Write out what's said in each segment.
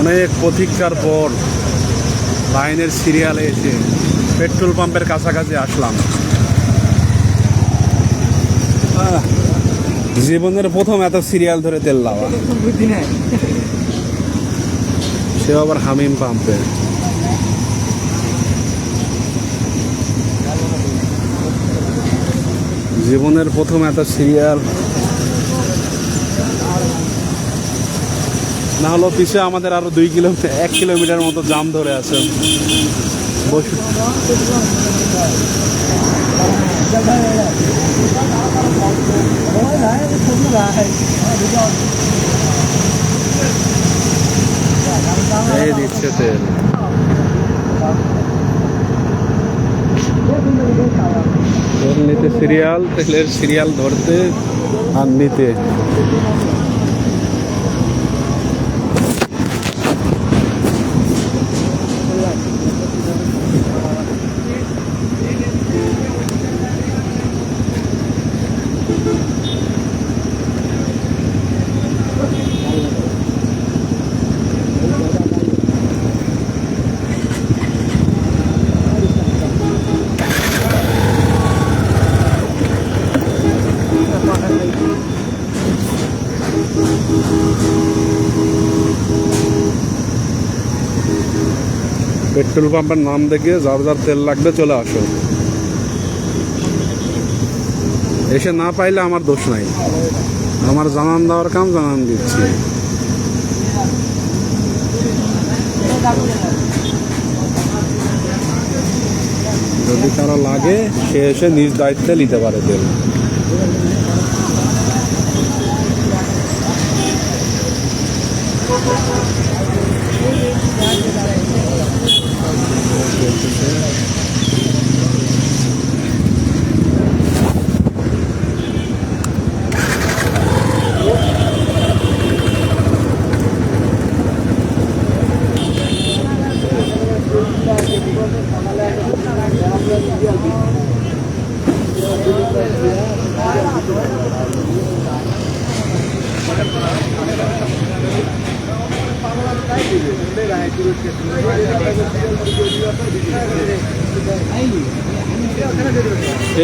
অনেক প্রতীক্ষার পর লাইনের সিরিয়ালে এসে পেট্রোল পাম্পের কাছাকাছি আসলাম। জীবনের প্রথম এত সিরিয়াল ধরে তেল লাওয়া, সে আবার হামিম পাম্পে। জীবনের প্রথম এত সিরিয়াল না হলো পিছিয়ে আমাদের আরো 1 কিলোমিটার মতো জাম ধরে আছে। এই দিচ্ছে তেল। তেল নিতে সিরিয়াল, তেলের সিরিয়াল ধরতে আর নিতে। পেট্রোল পাম্পের নাম দেখে যার যার তেল লাগবে চলে আসো। এসে না পাইলে আমার দোষ নাই, আমার জানান দেওয়ার কাম জানান দিচ্ছি। যদি কারো লাগে সে এসে নিজ দায়িত্বে নিতে পারে তেল।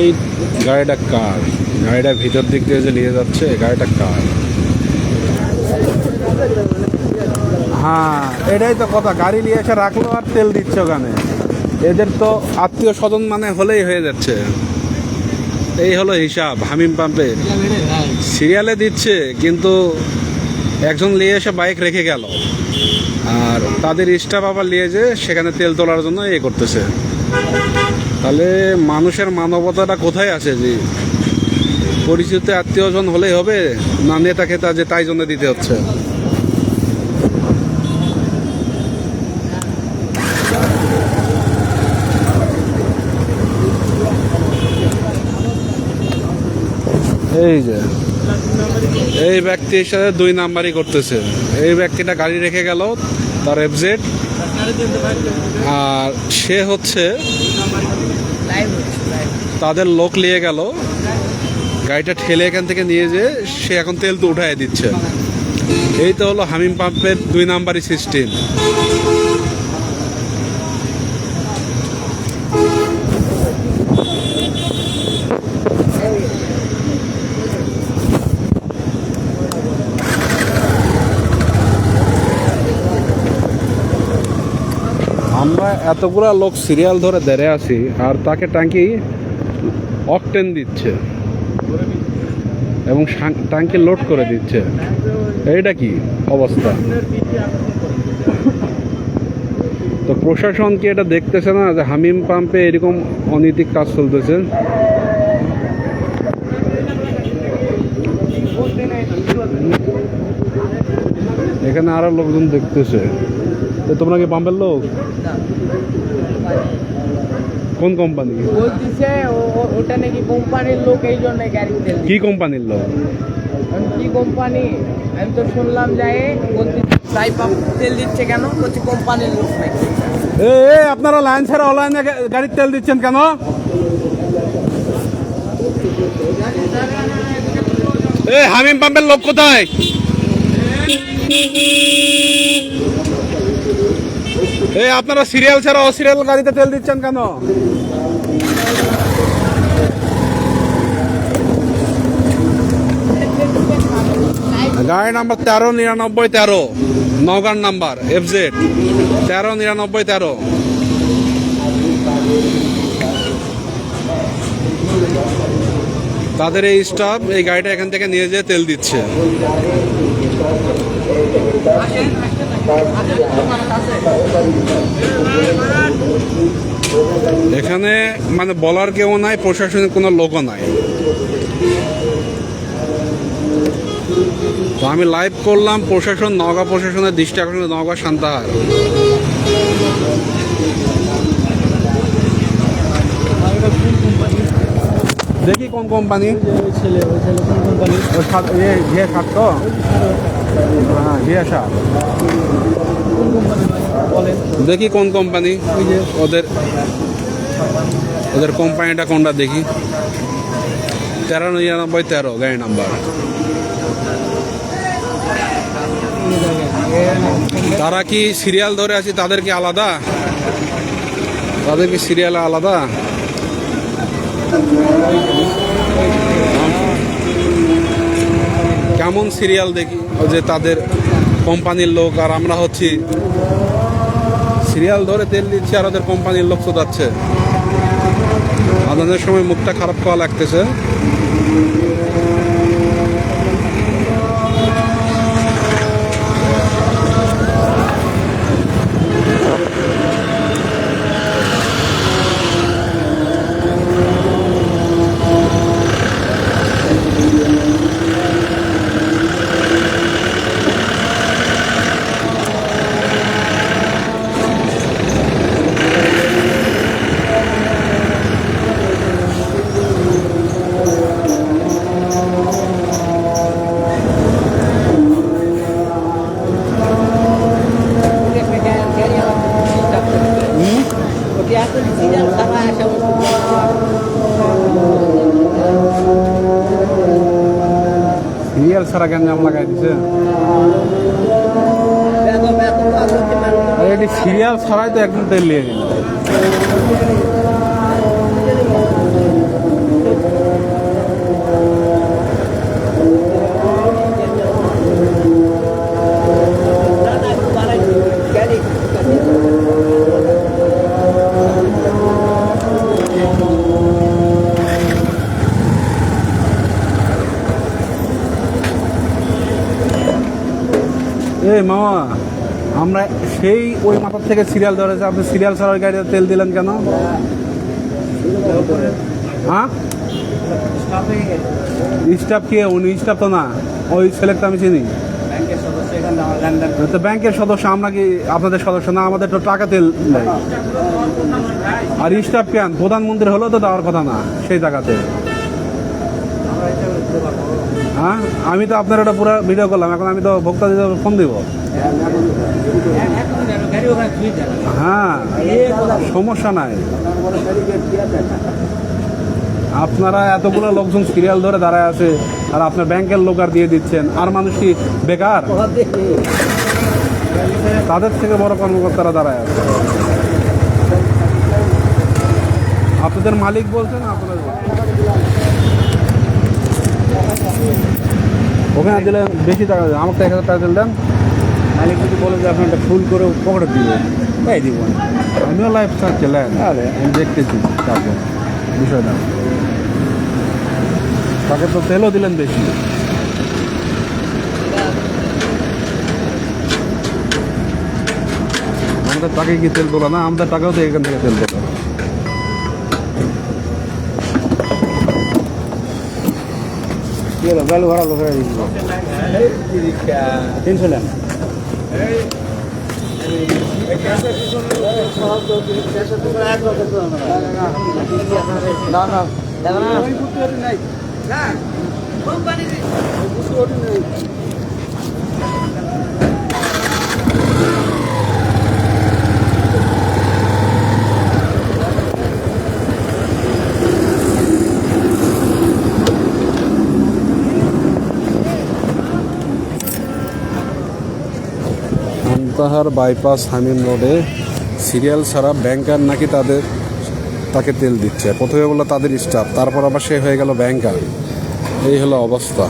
এই গাড়িটা কার? গাড়িটা ভিতর দিক দিয়ে যে নিয়ে যাচ্ছে, গাড়িটা কার? হ্যাঁ, এটাই তো কথা। গাড়ি নিয়ে এসে রাখলো আর তেল দিচ্ছে ওখানে। এদের তো আত্মীয় স্বজন মানে হলেই হয়ে যাচ্ছে। এই হলো হিসাব হামিম পাম্পে। সিরিয়ালে দিচ্ছে কিন্তু একজন নিয়ে এসে বাইক রেখে গেল আর তাদের স্টাফ আবার নিয়ে যে সেখানে তেল তোলার জন্য এ করতেছে। তাহলে মানুষের মানবতাটা কোথায় আছে? যে পরিচিত আত্মীয়জন হলেই হবে, না নেতা খেতা যে তাই জন্য দিতে হচ্ছে? এই যে এই ব্যক্তির সাথে 2 নাম্বারই করতেছে। এই ব্যক্তিটা গাড়ি রেখে গেল, তার এফজেড, আর সে হচ্ছে তাদের লোক নিয়ে গেল, গাড়িটা ঠেলে এখান থেকে নিয়ে যেয়ে সে এখন তেল তো উঠায় দিচ্ছে। এই তো হলো হামিম পাম্পের 2 নাম্বারই সিস্টেম। আমরা এতগুলা লোক সিরিয়াল ধরে দাঁড়িয়ে আছি আর তাকে ট্যাঙ্কি অকটেন দিচ্ছে এবং ট্যাঙ্কি লোড করে দিচ্ছে। এইটা কি অবস্থা? তো প্রশাসন কি এটা দেখতেছে না যে হামিম পাম্পে এরকম অনৈতিক কাজ চলতেছে? এখানে আরো লোকজন দেখতেছে। তো তোমরা কি পাম্পের লোক? কোন কোম্পানি? বলতেছে ওটা নাকি কোম্পানির লোক, এই জন্য গাড়ি তেল। কি কোম্পানির লোক? কি কোম্পানি? আমি তো শুনলাম যায় বলতে সাই পাম্প তেল দিচ্ছে কেন, বলছে কোম্পানির লোক নাকি। আপনারা লাইন ছাড়া অনলাইনে গাড়ির তেল দিচ্ছেন কেন? হামিম পাম্পের লোক কোথায়? এই আপনারা সিরিয়াল ছাড়া অসিরিয়াল গাড়িতে তেল দিচ্ছেন কেন? গাড়ি নাম্বার 139913, নওগাঁর নাম্বার FZ 139913। তাদের এই স্টাফ এই গাড়িটা এখান থেকে নিয়ে যেয়ে তেল দিচ্ছে। এখানে মানে বলার কেউ নাই, প্রশাসনের কোনো লোকও নাই। তো আমি লাইভ করলাম প্রশাসন, নওগাঁ প্রশাসনের দৃষ্টি আকর্ষণ, নওগাঁ সান্তাহার। দেখি কোন কোম্পানি, ঘিয়ে সার তো, হ্যাঁ ঘিয়ে সার। দেখি কোন কোম্পানি, ওদের ওদের কোম্পানিটা কোনটা দেখি। 139913 গাড়ি নাম্বার। তারা কি সিরিয়াল ধরে আছে? তাদের কি আলাদা? তাদের কি সিরিয়াল আলাদা? কেমন সিরিয়াল দেখি, ওই যে তাদের কোম্পানির লোক আর আমরা হচ্ছি সিরিয়াল ধরে তেল দিচ্ছি আর ওদের কোম্পানির লোক চোদাচ্ছে। আদানের সময় মুখটা খারাপ করা লাগতেছে। সিরিয়াল ছাড়া গ্যাঞ্জাম লাগাই দিছে। এটি সিরিয়াল ছাড়াই তো একদম তেল নিয়ে গেল। এই মামা, আমরা সেই ওই মাথার থেকে সিরিয়াল ধরেছে, আপনি সিরিয়াল ছাড়ার গাড়িতে তেল দিলেন কেন? হ্যাঁ, স্টাফ কে? উনি স্টাফ তো না, ওই ছেলেটা আমি চিনি। তো ব্যাংকের সদস্য, আমরা কি আপনাদের সদস্য না? আমাদের তো টাকা তেল দেয়। আর স্টাফ কেন? প্রধানমন্ত্রী হলেও তো দেওয়ার কথা না সেই টাকাতে। হ্যাঁ, আমি তো আপনার একটা পুরো ভিডিও করলাম, এখন আমি তো ভোক্তা দিতে ফোন দিব। হ্যাঁ, সমস্যা নাই। আপনারা এতগুলো লোকজন সিরিয়াল ধরে দাঁড়ায় আছে আর আপনার ব্যাংকের লোক আর দিয়ে দিচ্ছেন, আর মানুষ কি বেকার? তাদের থেকে বড় কর্মকর্তারা দাঁড়ায় আছে। আপনাদের মালিক বলছেন, আপনাদের ওখানে দিলে বেশি টাকা দেন, আমাকে 1000 টাকা দিলেন। মালিক যদি বলে যে আপনি একটা ফুল করে পকেটে দিবেন, তাই দিব না। আমিও লাইফ চাচ্ছিলেন, আমি দেখতেছি তারপর বিষয়টা। তাকে তো তেলও দিলেন বেশি। আমাদের টাকায় কি তেল তোলা না? আমাদের টাকাও তো এখান থেকে তেল তোলা। কি হলো, বেলু ভরা লোক হয়ে দিচ্ছিল 300 নেন। সান্তাহার বাইপাস হামিম রোডে সিরিয়াল ছাড়া ব্যাংকার নাকি তাকে তেল দিচ্ছে। প্রথমে বললো তাদের স্টাফ, তারপর আবার সে হয়ে গেল ব্যাংকার। এই হলো অবস্থা।